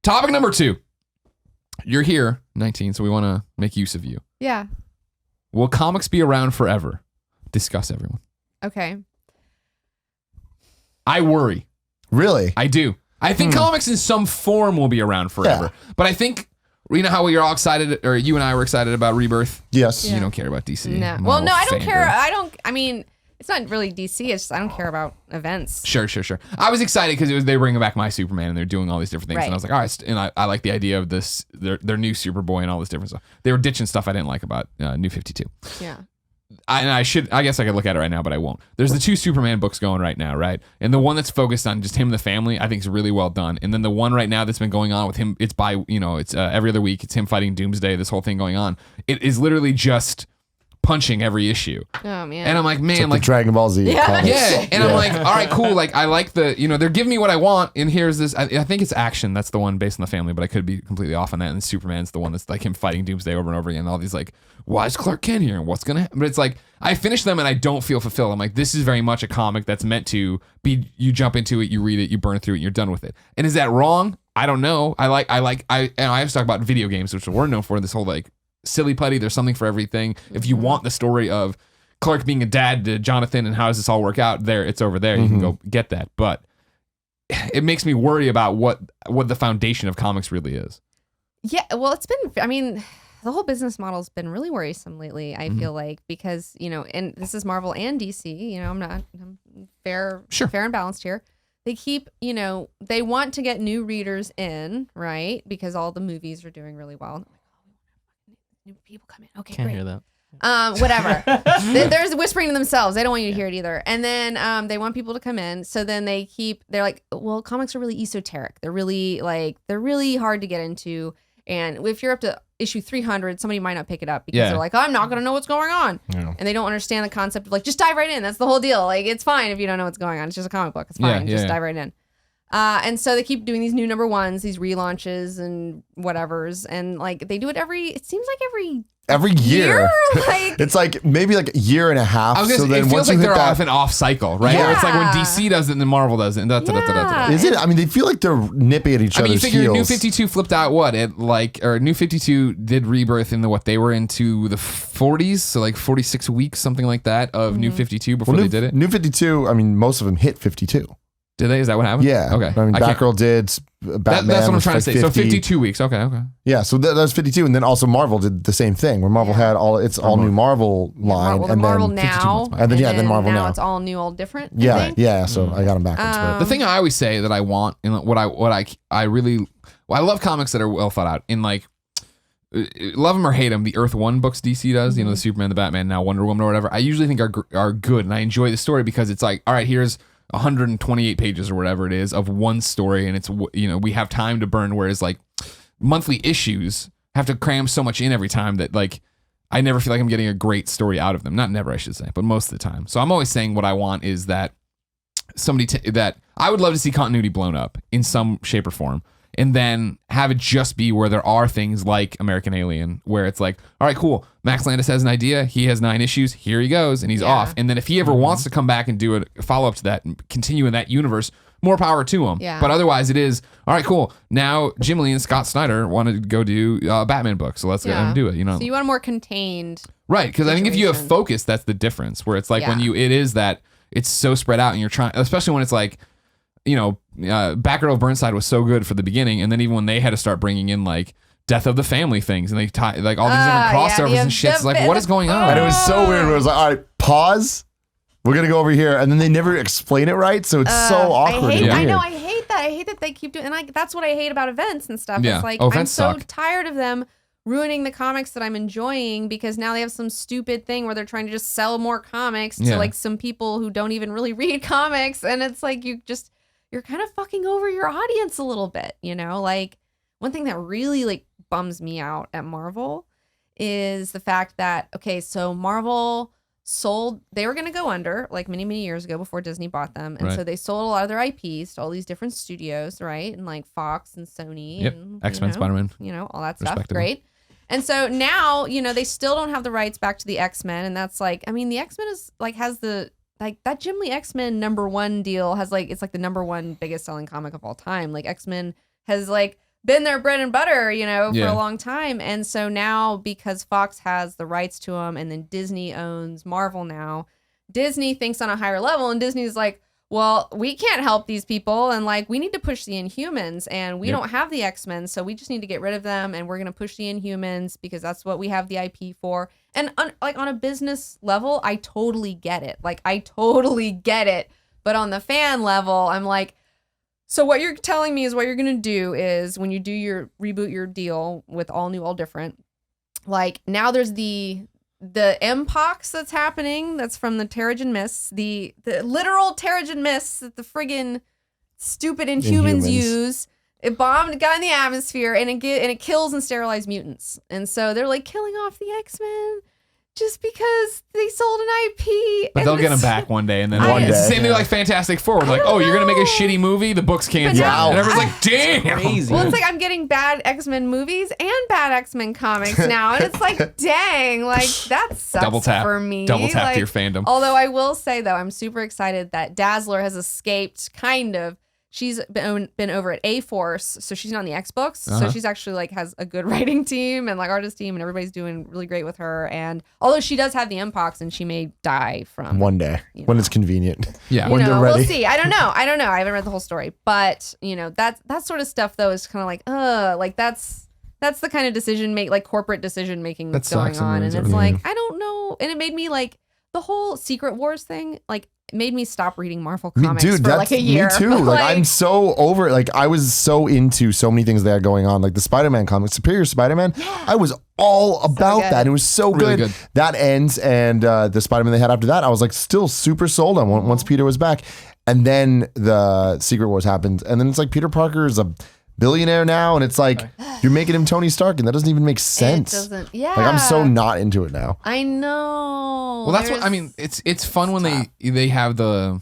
Topic number 2. You're here, 19, so we want to make use of you. Yeah. Will comics be around forever? Discuss, everyone. Okay. I worry. Really? I do. I think comics in some form will be around forever. Yeah. But I think, you know how we are all excited, or you and I were excited about Rebirth? Yes. You don't care about DC. No. I'm Well, a no, I don't fangirl. care. I mean, it's not really DC. It's just I don't care about events. Sure. I was excited because they were bringing back My Superman and they're doing all these different things. Right. And I was like, all right. And I like the idea of this, their new Superboy and all this different stuff. They were ditching stuff I didn't like about New 52. Yeah. I guess I could look at it right now, but I won't. There's the 2 Superman books going right now, right? And the one that's focused on just him and the family, I think is really well done. And then the one right now that's been going on with him, it's every other week. It's him fighting Doomsday, this whole thing going on. It is literally just punching every issue. Oh man. And I'm like, man, Like the Dragon Ball Z. Yeah. comics. yeah. And I'm like, all right, cool. Like, I like they're giving me what I want. And here's this, I think it's Action. That's the one based on the family, but I could be completely off on that. And Superman's the one that's like him fighting Doomsday over and over again. And all these like, why is Clark Kent here? And what's going to happen? But it's like, I finish them and I don't feel fulfilled. I'm like, this is very much a comic that's meant to be, you jump into it, you read it, you burn through it, and you're done with it. And is that wrong? I don't know. I have to talk about video games, which we're known for, this whole like, silly putty, there's something for everything. If you want the story of Clark being a dad to Jonathan and how does this all work out, it's over there. You can go get that. But it makes me worry about what the foundation of comics really is. Yeah, well, the whole business model's been really worrisome lately, I feel like, because, and this is Marvel and DC, I'm fair and balanced here. They keep, they want to get new readers in, right? Because all the movies are doing really well. New people come in. Okay, Can't great. hear that. Whatever. They're whispering to themselves. They don't want you to hear it either. And then they want people to come in. So then they're like, well, comics are really esoteric. They're really hard to get into. And if you're up to issue 300, somebody might not pick it up because they're like, I'm not going to know what's going on. Yeah. And they don't understand the concept of like, just dive right in. That's the whole deal. Like, it's fine if you don't know what's going on. It's just a comic book. It's fine. Just dive right in. And so they keep doing these new number ones, these relaunches and whatevers. And like, they do it it seems like every year. Like, it's like maybe like a year and a half. It feels like they're off an off cycle, right? Yeah. Where it's like when DC does it and then Marvel does it. And Is it? I mean, they feel like they're nipping at each other's you figure heels. New 52 flipped out New 52 did Rebirth in what they were into the 40s, so like 46 weeks, something like that of New 52 before they did it. New 52, I mean, most of them hit 52. Did they? Is that what happened? Yeah. Okay. I mean, Batgirl did. Batman. That's what I'm was trying to like say. 50. So 52 weeks. Okay. Yeah. So that was 52, and then also Marvel did the same thing, where Marvel had all new Marvel line, well, and Marvel then now, then Marvel now. It's all new, all different. Yeah. So I got them backwards. The thing I always say that I want, and I love comics that are well thought out. In like, love them or hate them, the Earth 1 books DC does, the Superman, the Batman, now Wonder Woman or whatever, I usually think are good, and I enjoy the story because it's like, all right, here's 128 pages or whatever it is of one story, and it's we have time to burn, whereas like monthly issues have to cram so much in every time that like I never feel like I'm getting a great story out of them. Not never, I should say, but most of the time. So I'm always saying what I want is that that I would love to see continuity blown up in some shape or form, and then have it just be where there are things like American Alien, where it's like, all right, cool, Max Landis has an idea, he has 9 issues, here he goes, and he's off. And then if he ever wants to come back and do a follow-up to that and continue in that universe, more power to him. Yeah. But otherwise it is, all right, cool, now Jim Lee and Scott Snyder want to go do a Batman book, so let's go and do it. So you want a more contained right, because I think if you have focus, that's the difference, where it's like when it is that it's so spread out and you're trying, especially when it's like, Batgirl Burnside was so good for the beginning, and then even when they had to start bringing in like Death of the Family things, and they tie like all these different crossovers and shit. It's like, what is going on? And it was so weird. It was like, all right, pause. We're gonna go over here, and then they never explain it right, so it's so awkward. I know. I hate that. I hate that they keep doing, and that's what I hate about events and stuff. Yeah. It's like Events I'm so suck. tired of them ruining the comics that I'm enjoying because now they have some stupid thing where they're trying to just sell more comics to like some people who don't even really read comics, and it's like you're kind of fucking over your audience a little bit, Like, one thing that really like bums me out at Marvel is the fact that, okay, so Marvel they were going to go under like many, many years ago before Disney bought them. And so they sold a lot of their IPs to all these different studios, right? And like Fox and Sony. Yep. And, X-Men, Spider-Man. All that stuff. Great. And so now, they still don't have the rights back to the X-Men. And that's like, I mean, the X-Men is like, has the, like that Jim Lee X-Men #1 deal has like, it's like the #1 biggest selling comic of all time. Like X-Men has like been their bread and butter, for Yeah. a long time. And so now, because Fox has the rights to them, and then Disney owns Marvel now, Disney thinks on a higher level, and Disney's like, well, we can't help these people, and like we need to push the Inhumans, and we don't have the X-Men, so we just need to get rid of them, and we're gonna push the Inhumans because that's what we have the IP for. And on a business level, I totally get it. But on the fan level, I'm like, so what you're telling me is what you're gonna do is when you do your reboot your deal with all new, all different, like now there's the Mpox that's happening, that's from the Terrigen Mists, the literal Terrigen Mists that the friggin' stupid Inhumans use. It bombed, got in the atmosphere, and it kills and sterilizes mutants. And so they're like killing off the X-Men just because they sold an IP. But they'll get them back one day, and then One it's the day, same thing like Fantastic Four. Like, don't you're gonna make a know. shitty movie, the book's canceled, now- and everyone's like, damn. Crazy. Well, it's like I'm getting bad X-Men movies and bad X-Men comics now. And it's like, dang, like that sucks Double tap for me. Double tap Like, to your fandom. Although I will say, though, I'm super excited that Dazzler has escaped, kind of. She's been over at A-Force, so she's not on the X-Books. So she's actually like has a good writing team and like artist team, and everybody's doing really great with her. And although she does have the Mpox, and she may die from One day when it's convenient. Yeah. When they're ready. We'll see. I don't know. I haven't read the whole story, but that sort of stuff though is kind of like that's the kind of corporate decision making that's That going sucks and on, and ruins it's everything. like I don't know, and it made me like the whole Secret Wars thing made me stop reading Marvel comics for like a year. Me too. Like I'm so over it. Like I was so into so many things they had going on, like the Spider-Man comics, Superior Spider-Man. I was all about good. that. It was so Really good. good. That ends, and the Spider-Man they had after that, I was like still super sold on once Peter was back. And then the Secret Wars happened, and then it's like Peter Parker is a billionaire now, and it's like you're making him Tony Stark, and that doesn't even make sense. It doesn't. Yeah. Like I'm so not into it now. I know. Well, that's what I mean. It's fun when they have the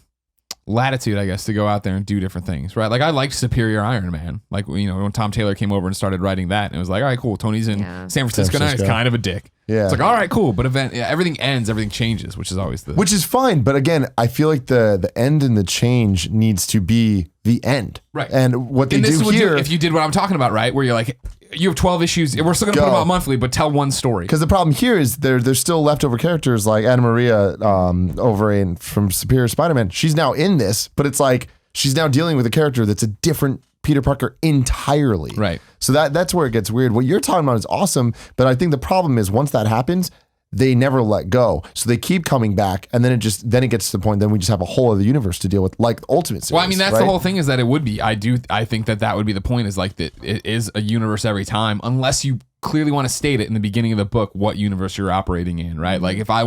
latitude, I guess, to go out there and do different things, right? Like I liked Superior Iron Man. Like when Tom Taylor came over and started writing that, and it was like, all right, cool. Tony's in San Francisco now. He's kind of a dick. Yeah. It's like, all right, cool. But everything ends, everything changes, which is always Which is fine, but again, I feel like the end and the change needs to be the end. Right. And what they and this do would here, if you did what I'm talking about, right? Where you're like, you have 12 issues. We're still going to put them out monthly, but tell one story. because the problem here is there's still leftover characters like Anna Maria from Superior Spider-Man. She's now in this, but it's like she's now dealing with a character that's a different Peter Parker entirely. Right. So that's where it gets weird. What you're talking about is awesome, but I think the problem is once that happens, they never let go. So they keep coming back, and then it gets to the point. Then we just have a whole other universe to deal with, like Ultimate Series. Well, I mean, that's right? the whole thing is that it would be. I think that would be the point is like that it is a universe every time, unless you clearly want to state it in the beginning of the book what universe you're operating in, right? Like if I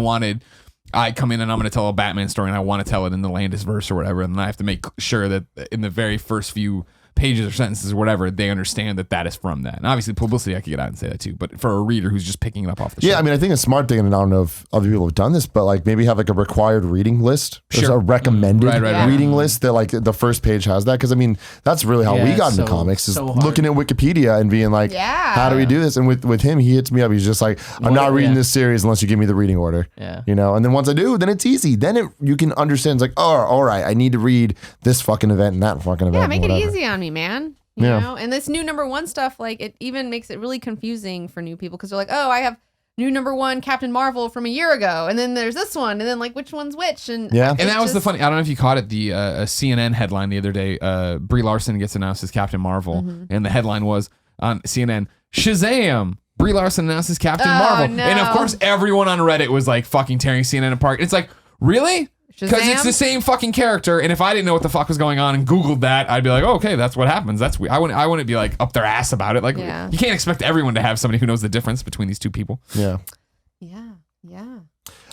come in and I'm going to tell a Batman story and I want to tell it in the Landis verse or whatever, and I have to make sure that in the very first few pages or sentences or whatever, they understand that is from that. And obviously publicity, I could get out and say that too, but for a reader who's just picking it up off the shelf. Yeah, I mean, I think a smart thing, and I don't know if other people have done this, but like maybe have like a required reading list. There's Sure. a recommended Right. reading list that like the first page has that. Because I mean, that's really how we Yeah, got into so- comics is so hard. looking at Wikipedia and being like, Yeah. how do we do this? And with him, he hits me up. He's just like, I'm not reading yeah. this series unless you give me the reading order. Yeah. And then once I do, then it's easy. Then you can understand. It's like, oh, all right, I need to read this fucking event and that fucking event. Yeah, and make it whatever. easy on me, man. You know? And this new #1 stuff, like it even makes it really confusing for new people because they're like, oh, I have new #1 Captain Marvel from a year ago, and then there's this one, and then like which one's which, and Yeah. And that was the funny. I don't know if you caught it. The a CNN headline the other day. Brie Larson gets announced as Captain Marvel, and the headline was on CNN: Shazam! Brie Larson announces Captain Marvel, no. and of course everyone on Reddit was like fucking tearing CNN apart. It's like, really? Because it's Shazam? the same fucking character, and if I didn't know what the fuck was going on and Googled that, I'd be like, oh, okay, that's what happens. That's weird. I wouldn't be like up their ass about it. Like, Yeah. you can't expect everyone to have somebody who knows the difference between these two people. Yeah. yeah.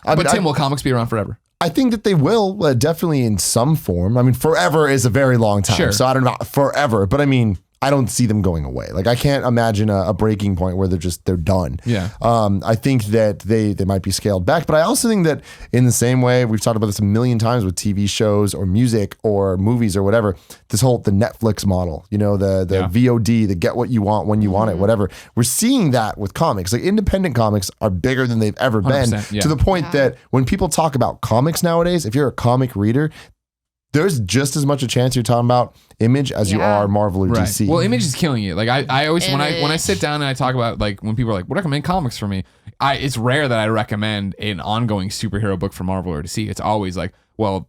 I But mean, Tim, will comics be around forever? I think that they will definitely in some form. I mean, forever is a very long time. Sure. So I don't know forever, but I mean, I don't see them going away. Like I can't imagine a breaking point where they're done. Yeah. I think that they might be scaled back, but I also think that in the same way we've talked about this a million times with TV shows or music or movies or whatever, the Netflix model, the VOD, the get what you want when you want it, whatever. We're seeing that with comics. Like independent comics are bigger than they've ever been 100%, yeah. to the point that when people talk about comics nowadays, if you're a comic reader, there's just as much a chance you're talking about Image as you are Marvel or Right. DC. Well, Image is killing it. Like I always when I Image. sit down and I talk about like when people are like, "What recommend comics for me?" It's rare that I recommend an ongoing superhero book for Marvel or DC. It's always like, well,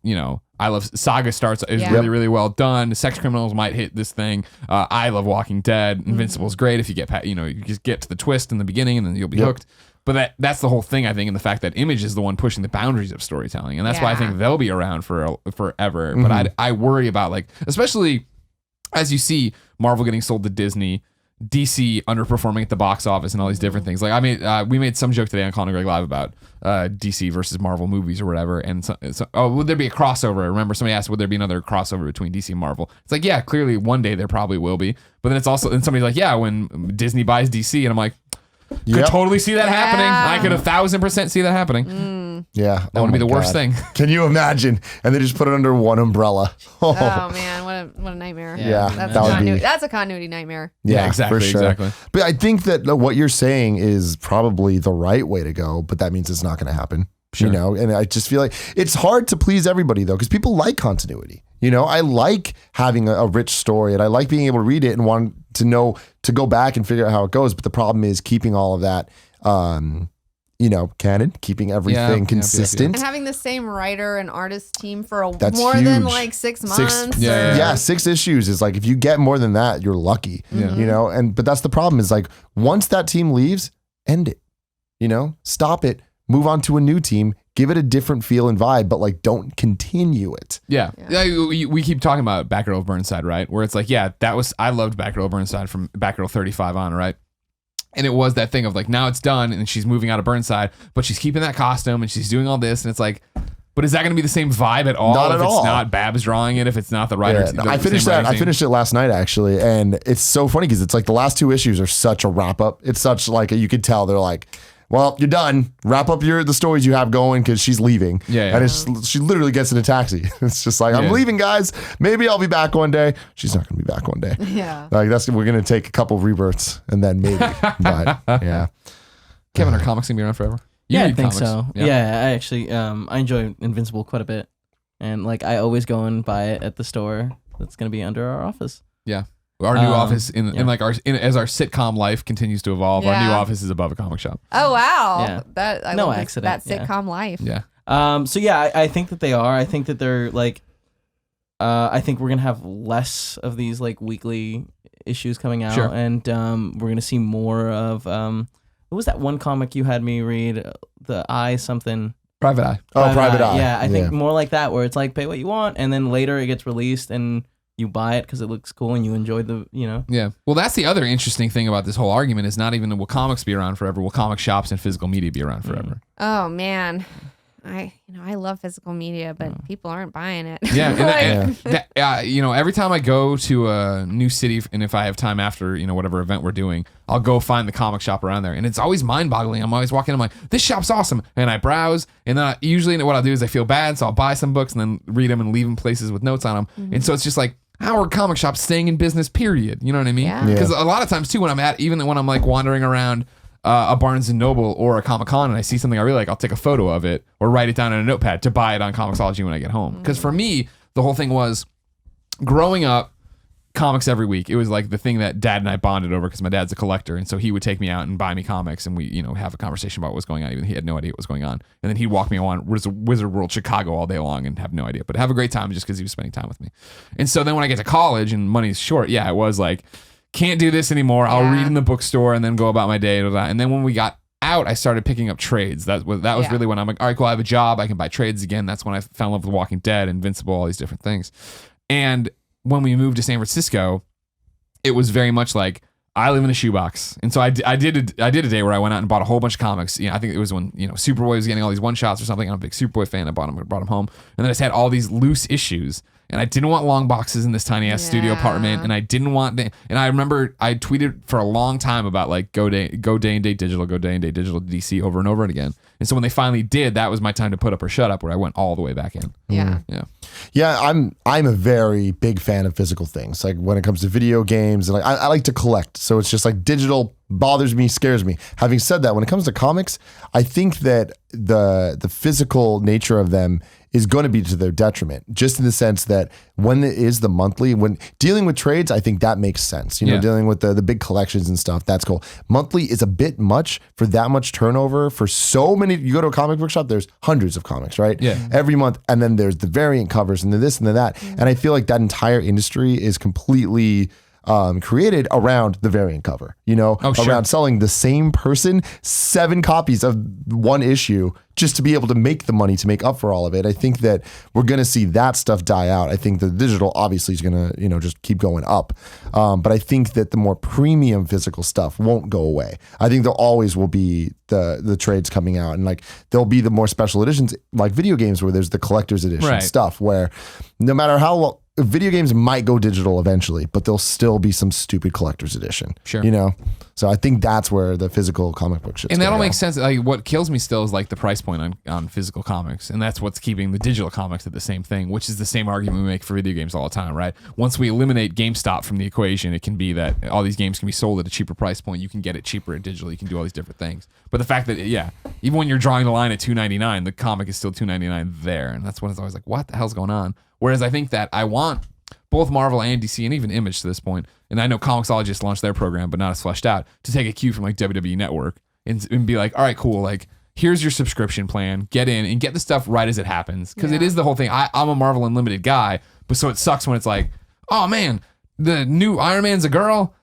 I love Saga starts is really really well done. Sex Criminals might hit this thing. I love Walking Dead. Invincible's great if you get you just get to the twist in the beginning and then you'll be hooked. But that's the whole thing, I think, in the fact that Image is the one pushing the boundaries of storytelling. And that's why I think they'll be around for forever. But I worry about, like, especially as you see Marvel getting sold to Disney, DC underperforming at the box office and all these different things. Like we made some joke today on Colin Moriarty Live about DC versus Marvel movies or whatever. And would there be a crossover? I remember somebody asked, would there be another crossover between DC and Marvel? It's like, yeah, clearly one day there probably will be. But then it's also, and somebody's like, yeah, when Disney buys DC, and I'm like, could totally see that happening. I could 1,000% see that happening. Yeah. That would be the worst thing. Can you imagine? And they just put it under one umbrella. Oh man, what a nightmare. Yeah, that's a continuity nightmare. Yeah, exactly. For sure. Exactly. But I think that what you're saying is probably the right way to go, but that means it's not going to happen. Sure. And I just feel like it's hard to please everybody though, because people like continuity. I like having a rich story and I like being able to read it and want to know, to go back and figure out how it goes. But the problem is keeping all of that, canon, keeping everything consistent. And having the same writer and artist team for That's more huge. than like 6 months. Yeah, 6 issues is like, if you get more than that, you're lucky, but that's the problem is like, once that team leaves, end it, stop it, move on to a new team, give it a different feel and vibe, but like don't continue it. Yeah. We keep talking about Batgirl Burnside, right? Where it's like, I loved Batgirl Burnside from Batgirl 35 on, right? And it was that thing of like, now it's done and she's moving out of Burnside, but she's keeping that costume and she's doing all this. And it's like, but is that going to be the same vibe at all? Not at all. It's not Babs drawing it, if it's not the writer. Yeah, I finished that. I finished it last night actually. And it's so funny because it's like the last 2 issues are such a wrap up. It's such like, you could tell they're like, well, you're done. Wrap up the stories you have going because she's leaving. Yeah. And she literally gets in a taxi. It's just like, I'm leaving, guys. Maybe I'll be back one day. She's not going to be back one day. Yeah. Like we're going to take a couple of rebirths and then maybe. But yeah. Kevin, are comics going to be around forever? You I read think comics. so. Yeah, I actually, I enjoy Invincible quite a bit. And like, I always go and buy it at the store that's going to be under our office. Yeah. Our new office in like as our sitcom life continues to evolve, our new office is above a comic shop. Oh wow. Yeah. That I No love accident, that sitcom life. Yeah. So yeah, I think that they are. I think that they're like, I think we're gonna have less of these like weekly issues coming out, and we're gonna see more of what was that one comic you had me read? The Eye something. Private Eye. Private Eye. Yeah, I think more like that, where it's like pay what you want, and then later it gets released and you buy it because it looks cool and you enjoy the, Yeah. Well, that's the other interesting thing about this whole argument is not even will comics be around forever, will comic shops and physical media be around forever? Oh man. I love physical media, but people aren't buying it. Yeah, every time I go to a new city, and if I have time after whatever event we're doing, I'll go find the comic shop around there, and it's always mind-boggling. I'm always walking, I'm like, this shop's awesome, and I browse, and then usually what I'll do is I feel bad, so I'll buy some books and then read them and leave them places with notes on them, and so it's just like, how are comic shops staying in business? Period. You know what I mean? Yeah. Because a lot of times too, even when I'm like wandering around a Barnes and Noble or a Comic Con and I see something I really like, I'll take a photo of it or write it down in a notepad to buy it on Comixology when I get home. Because for me, the whole thing was growing up, comics every week. It was like the thing that Dad and I bonded over because my dad's a collector, and so he would take me out and buy me comics, and we have a conversation about what was going on. Even he had no idea what was going on, and then he'd walk me on Wizard World Chicago all day long and have no idea, but have a great time just because he was spending time with me. And so then when I get to college and money's short, it was like, can't do this anymore. I'll read in the bookstore and then go about my day. And then when we got out, I started picking up trades. That was really when I'm like, all right, cool, I have a job. I can buy trades again. That's when I fell in love with Walking Dead, Invincible, all these different things. And when we moved to San Francisco, it was very much like, I live in a shoebox. And so I did a day where I went out and bought a whole bunch of comics. I think it was when, Superboy was getting all these one-shots or something. I'm a big Superboy fan. I brought them home. And then I just had all these loose issues. And I didn't want long boxes in this tiny ass studio apartment. And I didn't want, and I remember I tweeted for a long time about like go day and date digital DC over and over again. And so when they finally did, that was my time to put up or shut up, where I went all the way back in. Yeah, I'm a very big fan of physical things. Like when it comes to video games, and like I like to collect. So it's just like digital bothers me, scares me. Having said that, when it comes to comics, I think that the physical nature of them is going to be to their detriment, just in the sense that when it is the monthly, when dealing with trades, I think that makes sense. You know, dealing with the big collections and stuff, that's cool. Monthly is a bit much for that much turnover for so many. You go to a comic book shop, there's hundreds of comics, right? Yeah. Every month. And then there's the variant covers and then this and then that. And I feel like that entire industry is completely created around the variant cover, you know, around selling the same person 7 copies of one issue just to be able to make the money to make up for all of it. I think that we're going to see that stuff die out. I think the digital obviously is going to, you know, just keep going up. But I think that the more premium physical stuff won't go away. I think there always will be the trades coming out, and like there'll be the more special editions like video games where there's the collector's edition stuff where no matter how long, video games might go digital eventually, but there'll still be some stupid collector's edition. Sure. You know? So I think that's where the physical comic book shit's And that'll gonna make go. sense. Like what kills me still is like the price point on physical comics. And that's what's keeping the digital comics at the same thing, which is the same argument we make for video games all the time, right? Once we eliminate GameStop from the equation, it can be that all these games can be sold at a cheaper price point. You can get it cheaper at digital. You can do all these different things. But the fact that, even when you're drawing the line at $2.99, the comic is still $2.99 there. And that's when it's always like, what the hell's going on? Whereas I think that I want both Marvel and DC and even Image to this point, and I know Comixology just launched their program, but not as fleshed out, to take a cue from like WWE Network and be like, all right, cool, like here's your subscription plan, get in and get the stuff right as it happens, because it is the whole thing. I'm a Marvel Unlimited guy, but so it sucks when it's like, oh man, the new Iron Man's a girl.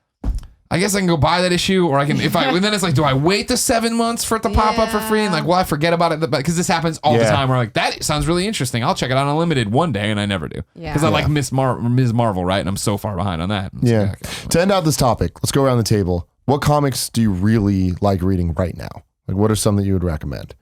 I guess I can go buy that issue, or I can, and then it's like, do I wait the 7 months for it to pop up for free? And like, well, I forget about it, because this happens all the time where I'm like, that sounds really interesting. I'll check it out Unlimited one day, and I never do. Because I like Ms. Marvel, right? And I'm so far behind on that. Like, okay. To end out this topic, let's go around the table. What comics do you really like reading right now? Like, what are some that you would recommend?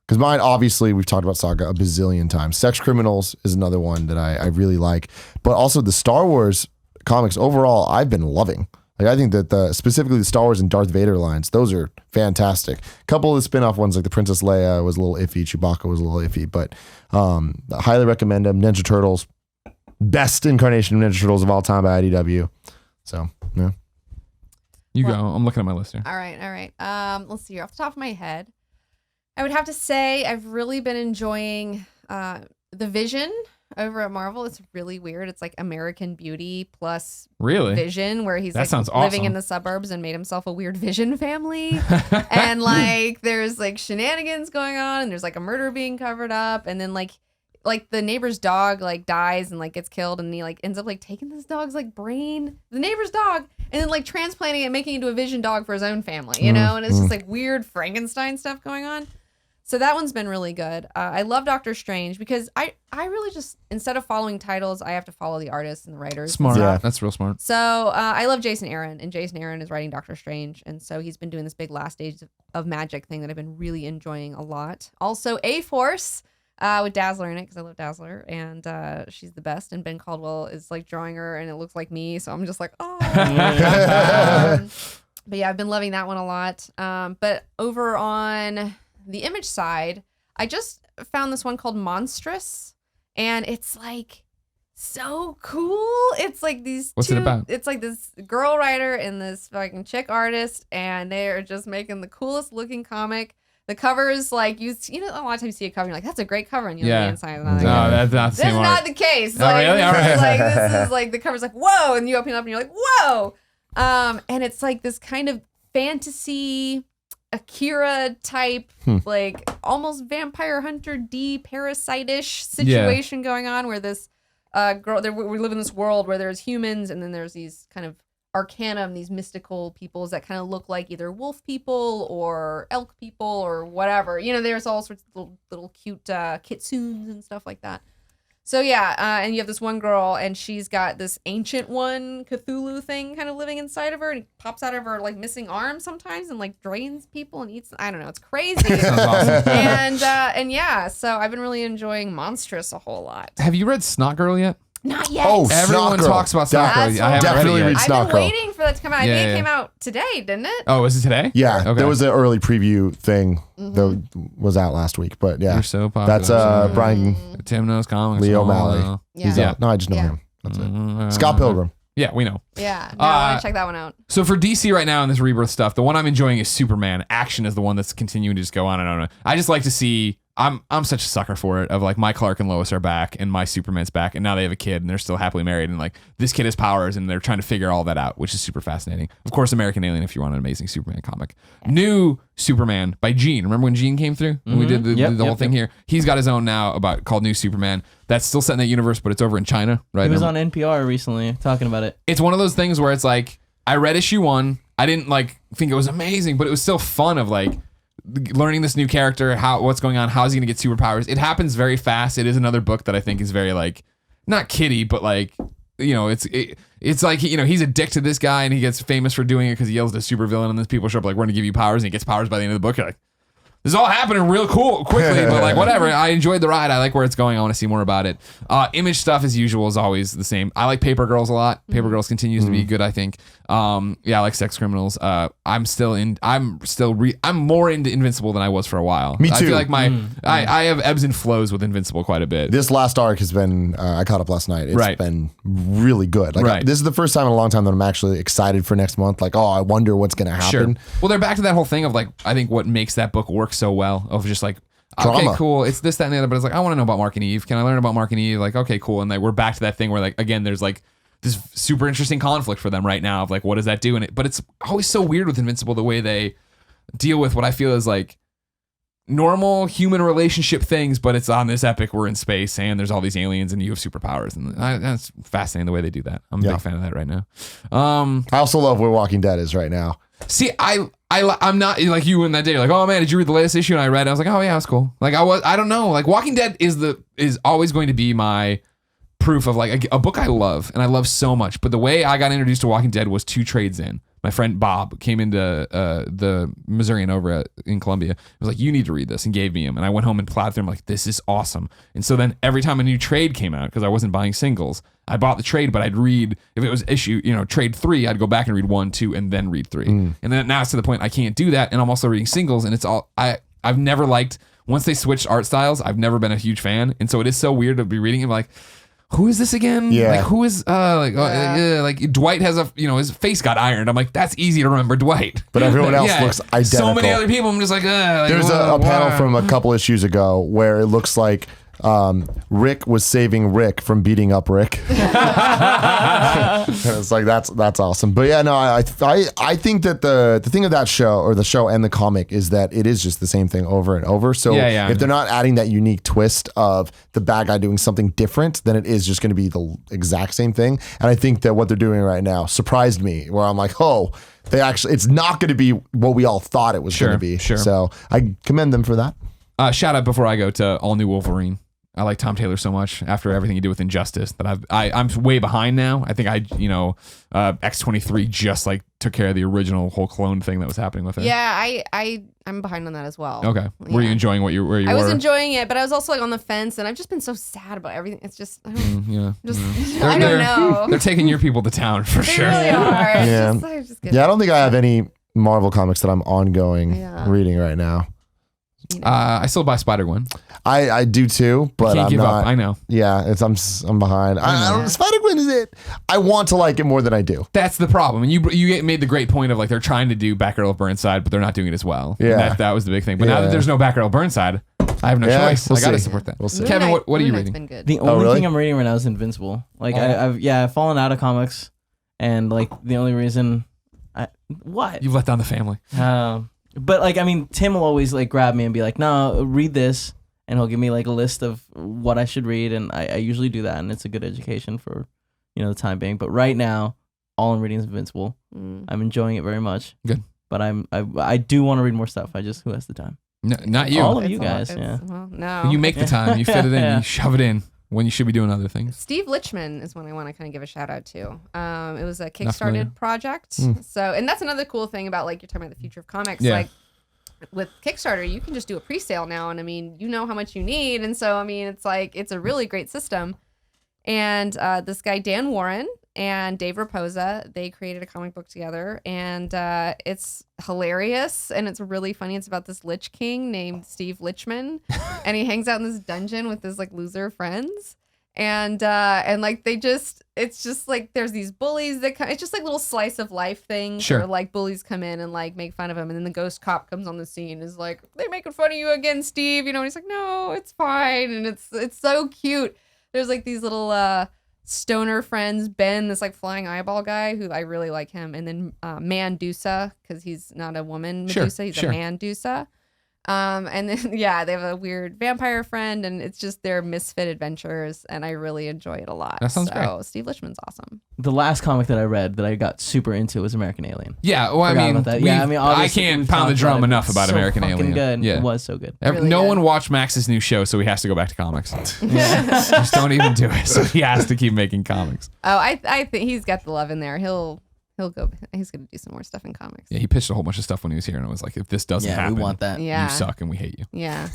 Because mine, obviously, we've talked about Saga a bazillion times. Sex Criminals is another one that I really like. But also the Star Wars comics overall, I've been loving. Like I think that specifically the Star Wars and Darth Vader lines, those are fantastic. A couple of the spin-off ones like the Princess Leia was a little iffy, Chewbacca was a little iffy, but I highly recommend them. Ninja Turtles, best incarnation of Ninja Turtles of all time by IDW. So, yeah. You go. I'm looking at my list here. All right. Let's see here. Off the top of my head, I would have to say I've really been enjoying The Vision over at Marvel. It's really weird. It's like American Beauty plus Vision, where he's like living in the suburbs and made himself a weird Vision family. And like there's like shenanigans going on, and there's like a murder being covered up, and then like the neighbor's dog like dies and like gets killed, and he like ends up like taking this dog's like brain, the neighbor's dog, and then like transplanting it and making it into a Vision dog for his own family, you know? And it's just like weird Frankenstein stuff going on. So that one's been really good. I love Doctor Strange because I really just, instead of following titles, I have to follow the artists and the writers. Smart. Yeah. That's real smart. So I love Jason Aaron, and Jason Aaron is writing Doctor Strange. And so he's been doing this big Last Days of Magic thing that I've been really enjoying a lot. Also A-Force with Dazzler in it, because I love Dazzler, and she's the best. And Ben Caldwell is like drawing her, and it looks like me. So I'm just like, oh. But yeah, I've been loving that one a lot. But over on the Image side, I just found this one called Monstrous, and it's like so cool. It's like these What's it about? It's like this girl writer and this fucking chick artist, and they are just making the coolest looking comic. The cover is like, you know, a lot of times you see a cover and you're like, that's a great cover, and you look at the inside and that's not the this same is not the case. Like, really? All right. like this is like the cover's like, whoa, and you open it up and you're like, whoa. And it's like this kind of fantasy Akira type, like almost Vampire Hunter D parasite-ish situation going on, where this girl, we live in this world where there's humans, and then there's these kind of arcanum, these mystical peoples that kind of look like either wolf people or elk people or whatever. You know, there's all sorts of little cute kitsunes and stuff like that. So yeah, and you have this one girl, and she's got this ancient one Cthulhu thing kind of living inside of her, and he pops out of her like missing arm sometimes and like drains people and eats. I don't know, it's crazy. Sounds awesome. And yeah, so I've been really enjoying Monstrous a whole lot. Have you read Snot Girl yet? Not yet. Oh, everyone Snot Girl. talks about Snot Girl. I haven't Definitely read it read yet. Snot I've been Girl. waiting for that to come out. I think it came out today, didn't it? Oh, is it today? Yeah, Okay. there was an early preview thing that was out last week, but yeah. You're so popular. That's Brian Tim knows comics. Lee Oh, O'Malley. no. He's out. No, I just know him. That's it. Scott Pilgrim. Yeah, we know. Yeah, no, I want to check that one out. So for DC right now in this Rebirth stuff, the one I'm enjoying is Superman. Action is the one that's continuing to just go on and on. I just like to see I'm such a sucker for it. Of like my Clark and Lois are back, and my Superman's back, and now they have a kid, and they're still happily married, and like this kid has powers, and they're trying to figure all that out, which is super fascinating. Of course, American Alien, if you want an amazing Superman comic. New Superman by Gene. Remember when Gene came through? When we did the whole thing here. He's got his own now called New Superman. That's still set in that universe, but it's over in China, right? He was on NPR recently talking about it. It's one of those things where it's like I read issue 1. I didn't like think it was amazing, but it was still fun of like learning this new character, what's going on, how's he gonna get superpowers. It happens very fast. It is another book that I think is very like not kiddie, but like it's like he's a dick to this guy, and he gets famous for doing it because he yells at a supervillain, and then people show up like, we're gonna give you powers, and he gets powers by the end of the book. You're like, this is all happening real quickly, but like whatever. I enjoyed the ride. I like where it's going. I want to see more about it. Image stuff as usual is always the same. I like Paper Girls a lot. Paper Girls continues to be good, I think. I like Sex Criminals. I'm more into Invincible than I was for a while. Me too. I feel like I have ebbs and flows with Invincible quite a bit. This last arc has been, I caught up last night. It's been really good. Like this is the first time in a long time that I'm actually excited for next month. Like, I wonder what's going to happen. Sure. Well, they're back to that whole thing of like, I think what makes that book work so well of just like, Drama. okay, cool. It's this, that, and the other, but it's like, I want to know about Mark and Eve. Can I learn about Mark and Eve? Like, okay, cool. And like, we're back to that thing where like, again, there's like this super interesting conflict for them right now of like, what does that do? But it's always so weird with Invincible, the way they deal with what I feel is like normal human relationship things, but it's on this epic, we're in space and there's all these aliens and you have superpowers. And that's fascinating the way they do that. I'm a big fan of that right now. I also love where Walking Dead is right now. See, I'm not like you in that day. You're like, oh man, did you read the latest issue? And I read it. I was like, oh yeah, that's cool. Like I don't know. Like Walking Dead is always going to be my proof of like a book I love and I love so much. But the way I got introduced to Walking Dead was 2 trades in. My friend Bob came into the Missourian over in Columbia. He was like, you need to read this, and gave me him. And I went home and plowed through him like, this is awesome. And so then every time a new trade came out, because I wasn't buying singles, I bought the trade, but I'd read, if it was issue, trade 3, I'd go back and read 1, 2, and then read 3. And then now it's to the point I can't do that. And I'm also reading singles, and it's all, I've never liked, once they switched art styles, I've never been a huge fan. And so it is so weird to be reading it like, who is this again? Yeah. Like who is like Dwight has his face got ironed. I'm like, that's easy to remember Dwight. But everyone else looks identical. So many other people. I'm just like, there's a panel from a couple issues ago where it looks like Rick was saving Rick from beating up Rick. It's like that's awesome. But yeah, no, I think that the thing of that show, or the show and the comic, is that it is just the same thing over and over. So if they're not adding that unique twist of the bad guy doing something different, then it is just going to be the exact same thing. And I think that what they're doing right now surprised me, where I'm like, it's not going to be what we all thought it was going to be. Sure. So I commend them for that. Shout out before I go to all new Wolverine. I like Tom Taylor so much after everything he did with Injustice that I'm way behind now. I think X-23 just like took care of the original whole clone thing that was happening with it. Yeah, I'm behind on that as well. Okay. Were you enjoying where you were? I was enjoying it, but I was also like on the fence, and I've just been so sad about everything. It's just I don't know. They're taking your people to town for They sure. really are. Yeah. I don't think I have any Marvel comics that I'm ongoing reading right now. I still buy Spider-Gwen. I do too, but Can't I'm give not. up. I know. Yeah, I'm behind. Spider-Gwen is it. I want to like it more than I do. That's the problem. And you made the great point of like they're trying to do Batgirl of Burnside, but they're not doing it as well. Yeah, and that was the big thing. But now that there's no Batgirl of Burnside, I have no choice. I gotta support that. We'll see. Kevin, what are you reading? The only thing I'm reading right now is Invincible. Like I've fallen out of comics, and like the only reason you've let down the family. But like, I mean, Tim will always like grab me and be like, no, read this. And he'll give me like a list of what I should read. And I usually do that. And it's a good education for, the time being. But right now, all I'm reading is Invincible. I'm enjoying it very much. Good. But I do want to read more stuff. Who has the time? No, not you. All of you guys. Well, no. You make the time. You fit it in. You shove it in when you should be doing other things. Steve Lichtman is one I want to kind of give a shout out to. It was a Kickstarted project. So, and that's another cool thing about like you're talking about the future of comics. Yeah. Like with Kickstarter, you can just do a pre-sale now, and I mean, you know how much you need, and so I mean, it's like it's a really great system. And this guy Dan Warren and Dave Raposa, they created a comic book together, and it's hilarious and it's really funny. It's about this Lich King named Steve Lichtman, and he hangs out in this dungeon with his like loser friends. And like it's just like there's these bullies that come. It's just like little slice of life things. Sure. Where like bullies come in and like make fun of him, and then the ghost cop comes on the scene, is like, they're making fun of you again, Steve. And he's like, no, it's fine, and it's so cute. There's like these little stoner friends, Ben, this like flying eyeball guy who I really like him, and then Mandusa, because he's not a woman Medusa, he's a Mandusa. And then they have a weird vampire friend, and it's just their misfit adventures, and I really enjoy it a lot. That sounds great. Steve Lichtman's awesome. The last comic that I read that I got super into was American Alien. Yeah, well, I mean, I can't pound the drum enough about American Alien. Good. Yeah. It was so good. Really no good. one watched Max's new show, so he has to go back to comics. Just don't even do it. So he has to keep making comics. Oh, I think he's got the love in there. He's gonna do some more stuff in comics. Yeah, he pitched a whole bunch of stuff when he was here, and I was like, if this doesn't happen, we want that. Yeah. You suck and we hate you. Yeah.